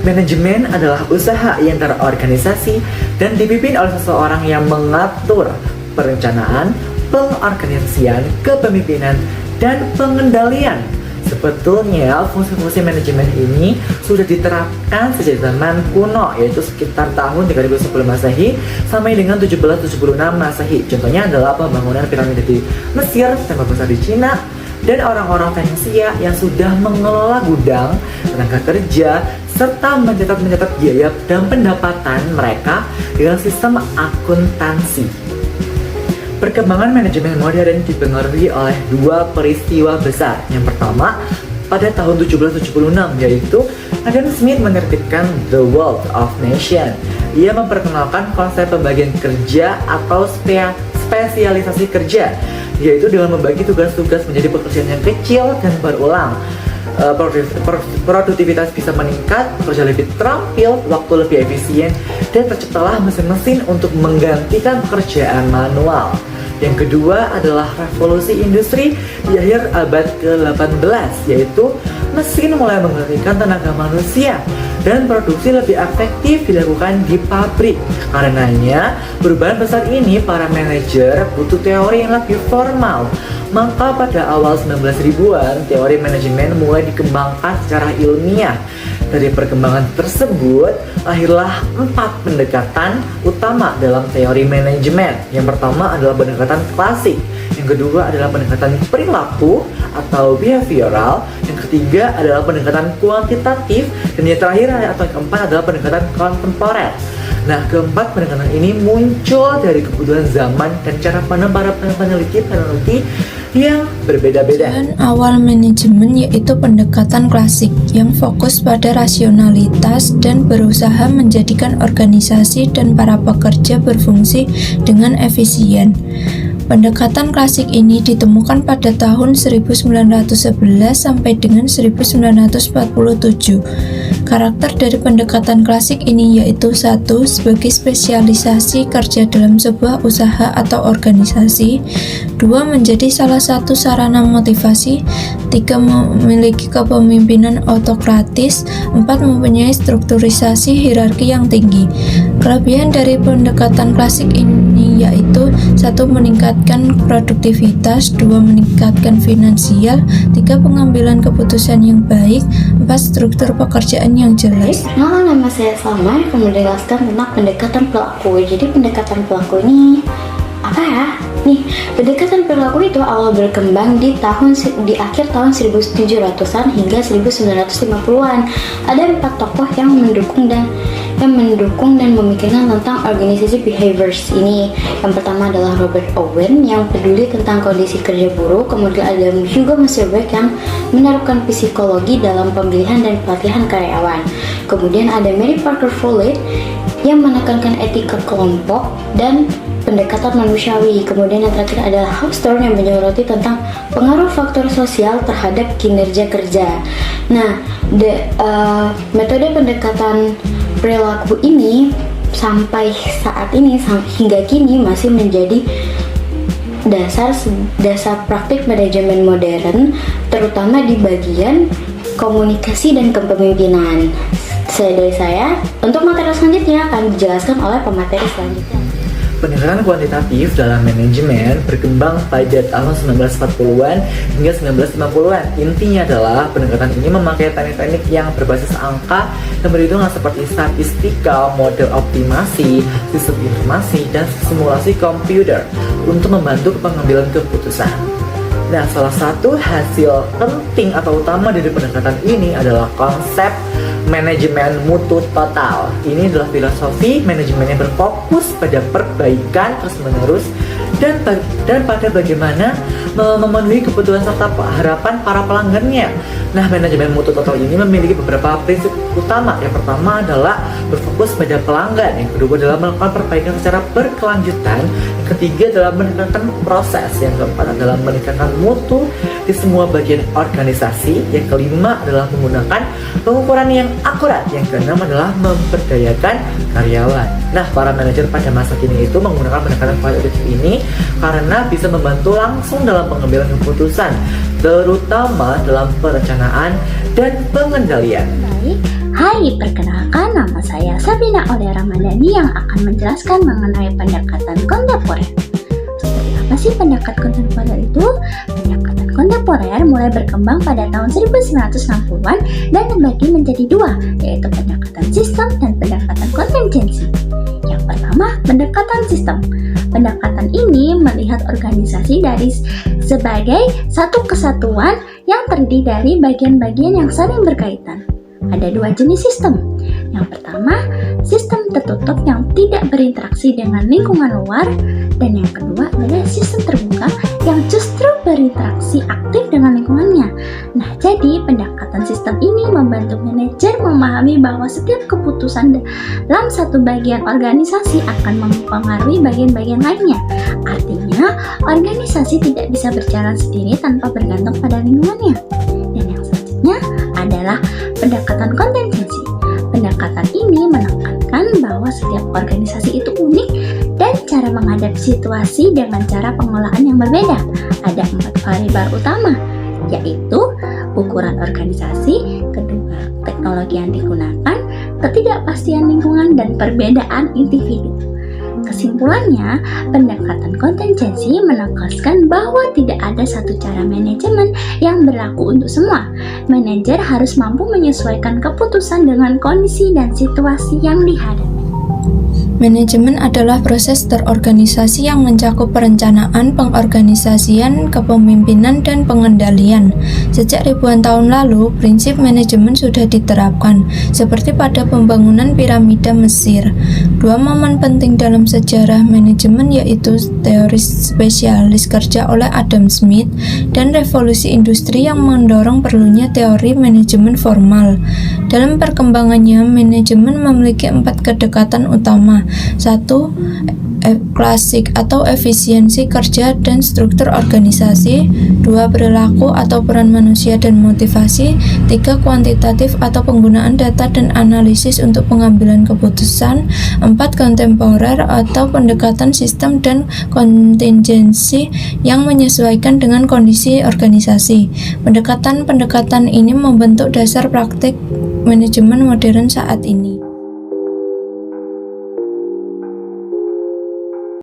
Manajemen adalah usaha yang terorganisasi dan dipimpin oleh seseorang yang mengatur perencanaan, pengorganisasian, kepemimpinan, dan pengendalian. Sebetulnya fungsi-fungsi manajemen ini sudah diterapkan sejak zaman kuno, yaitu sekitar tahun 3000 sebelum Masehi sampai dengan 1776 Masehi. Contohnya adalah pembangunan piramida di Mesir, tempel besar di Cina, dan orang-orang Fenisia yang sudah mengelola gudang, tenaga kerja, serta mencatat biaya dan pendapatan mereka dengan sistem akuntansi. Perkembangan manajemen modern dipengaruhi oleh dua peristiwa besar. Yang pertama, pada tahun 1776, yaitu Adam Smith menerbitkan The Wealth of Nations. Ia memperkenalkan konsep pembagian kerja atau spesialisasi kerja, yaitu dengan membagi tugas-tugas menjadi pekerjaan yang kecil dan berulang. Produktivitas bisa meningkat, pekerja lebih terampil, waktu lebih efisien, dan terciptalah mesin-mesin untuk menggantikan pekerjaan manual. Yang kedua adalah revolusi industri di akhir abad ke-18, yaitu mesin mulai menggantikan tenaga manusia dan produksi lebih efektif dilakukan di pabrik. Karenanya, perubahan besar ini para manajer butuh teori yang lebih formal. Maka pada awal 1900-an, teori manajemen mulai dikembangkan secara ilmiah. Dari perkembangan tersebut, lahirlah 4 pendekatan utama dalam teori manajemen. Yang pertama adalah pendekatan klasik, yang kedua adalah pendekatan perilaku atau behavioral, yang ketiga adalah pendekatan kuantitatif, dan yang terakhir atau yang keempat adalah pendekatan kontemporer. Nah, keempat pendekatan ini muncul dari kebutuhan zaman dan cara pandang para peneliti yang berbeda-beda. Tujuan awal manajemen yaitu pendekatan klasik yang fokus pada rasionalitas dan berusaha menjadikan organisasi dan para pekerja berfungsi dengan efisien. Pendekatan klasik ini ditemukan pada tahun 1911 sampai dengan 1947. Karakter dari pendekatan klasik ini yaitu 1. Sebagai spesialisasi kerja dalam sebuah usaha atau organisasi. 2. Menjadi salah satu sarana motivasi. 3. Memiliki kepemimpinan autokratis. 4. Mempunyai strukturisasi hierarki yang tinggi. Kelebihan dari pendekatan klasik ini yaitu 1. Meningkatkan produktivitas, 2. Meningkatkan finansial, 3. Pengambilan keputusan yang baik, 4. Struktur pekerjaan yang jelas. Nama saya Salma akan menjelaskan tentang pendekatan pelaku. Jadi pendekatan pelaku ini apa ya? Nih, pendekatan perilaku itu awal berkembang di akhir tahun 1700-an hingga 1950-an. Ada 4 tokoh yang mendukung dan memikirkan tentang organisasi behaviors ini. Yang pertama adalah Robert Owen yang peduli tentang kondisi kerja buruh. Kemudian ada Hugo Messerbeck yang menerapkan psikologi dalam pemilihan dan pelatihan karyawan. Kemudian ada Mary Parker Follett yang menekankan etika kelompok dan pendekatan manusiawi. Kemudian yang terakhir adalah Hawthorne yang menyoroti tentang pengaruh faktor sosial terhadap kinerja kerja. Nah, metode pendekatan perilaku ini sampai saat ini hingga kini masih menjadi dasar praktik manajemen modern, terutama di bagian komunikasi dan kepemimpinan. Dari saya, untuk materi selanjutnya akan dijelaskan oleh pemateri selanjutnya. Pendekatan kuantitatif dalam manajemen berkembang pada tahun 1940-an hingga 1950-an. Intinya adalah pendekatan ini memakai teknik-teknik yang berbasis angka dan perhitungan seperti statistika, model optimasi, sistem informasi, dan simulasi komputer untuk membantu pengambilan keputusan. Nah, salah satu hasil penting atau utama dari pendekatan ini adalah konsep manajemen mutu total. Ini adalah filosofi manajemen yang berfokus pada perbaikan terus-menerus dan pada bagaimana memenuhi kebutuhan serta harapan para pelanggannya. Nah, manajemen mutu total ini memiliki beberapa prinsip utama. Yang pertama adalah berfokus pada pelanggan. Yang kedua adalah melakukan perbaikan secara berkelanjutan. Yang ketiga adalah meningkatkan proses. Yang keempat adalah meningkatkan mutu di semua bagian organisasi. Yang kelima adalah menggunakan pengukuran yang akurat. Yang keenam adalah memberdayakan karyawan. Nah, para manajer pada masa kini itu menggunakan pendekatan kualitatif ini karena bisa membantu langsung dalam pengambilan keputusan, terutama dalam perencanaan dan pengendalian. Baik, Hai, perkenalkan nama saya Sabrina Aulia Ramadhani yang akan menjelaskan mengenai pendekatan kontemporer. Seperti apa sih pendekatan kontemporer itu? Pendekatan kontemporer mulai berkembang pada tahun 1960-an dan dibagi menjadi dua, yaitu pendekatan sistem dan pendekatan kontingensi. Yang pertama, pendekatan sistem. Pendekatan ini melihat organisasi dari sebagai satu kesatuan yang terdiri dari bagian-bagian yang saling berkaitan. Ada dua jenis sistem. Yang pertama, sistem tertutup yang tidak berinteraksi dengan lingkungan luar, dan yang kedua adalah sistem terbuka yang justru berinteraksi aktif dengan lingkungannya. Nah, jadi pendekatan sistem ini membantu manajer memahami bahwa setiap keputusan dalam satu bagian organisasi akan mempengaruhi bagian-bagian lainnya. Artinya, organisasi tidak bisa berjalan sendiri tanpa bergantung pada lingkungannya. Dan yang selanjutnya adalah pendekatan kontingensi. Pendekatan ini menekankan bahwa setiap organisasi itu unik dan cara menghadapi situasi dengan cara pengelolaan yang berbeda. Ada 4 variabel utama, yaitu ukuran organisasi, kedua teknologi yang digunakan, ketidakpastian lingkungan, dan perbedaan individu. Kesimpulannya, pendekatan kontingensi menegaskan bahwa tidak ada satu cara manajemen yang berlaku untuk semua. Manajer harus mampu menyesuaikan keputusan dengan kondisi dan situasi yang dihadapi. Manajemen adalah proses terorganisasi yang mencakup perencanaan, pengorganisasian, kepemimpinan, dan pengendalian. Sejak ribuan tahun lalu, prinsip manajemen sudah diterapkan, seperti pada pembangunan piramida Mesir. Dua momen penting dalam sejarah manajemen yaitu teori spesialis kerja oleh Adam Smith dan revolusi industri yang mendorong perlunya teori manajemen formal. Dalam perkembangannya, manajemen memiliki 4 kedekatan utama. 1. Klasik atau efisiensi kerja dan struktur organisasi. 2. Perilaku atau peran manusia dan motivasi. 3. Kuantitatif atau penggunaan data dan analisis untuk pengambilan keputusan. 4. Kontemporer atau pendekatan sistem dan kontingensi yang menyesuaikan dengan kondisi organisasi. Pendekatan-pendekatan ini membentuk dasar praktik manajemen modern saat ini.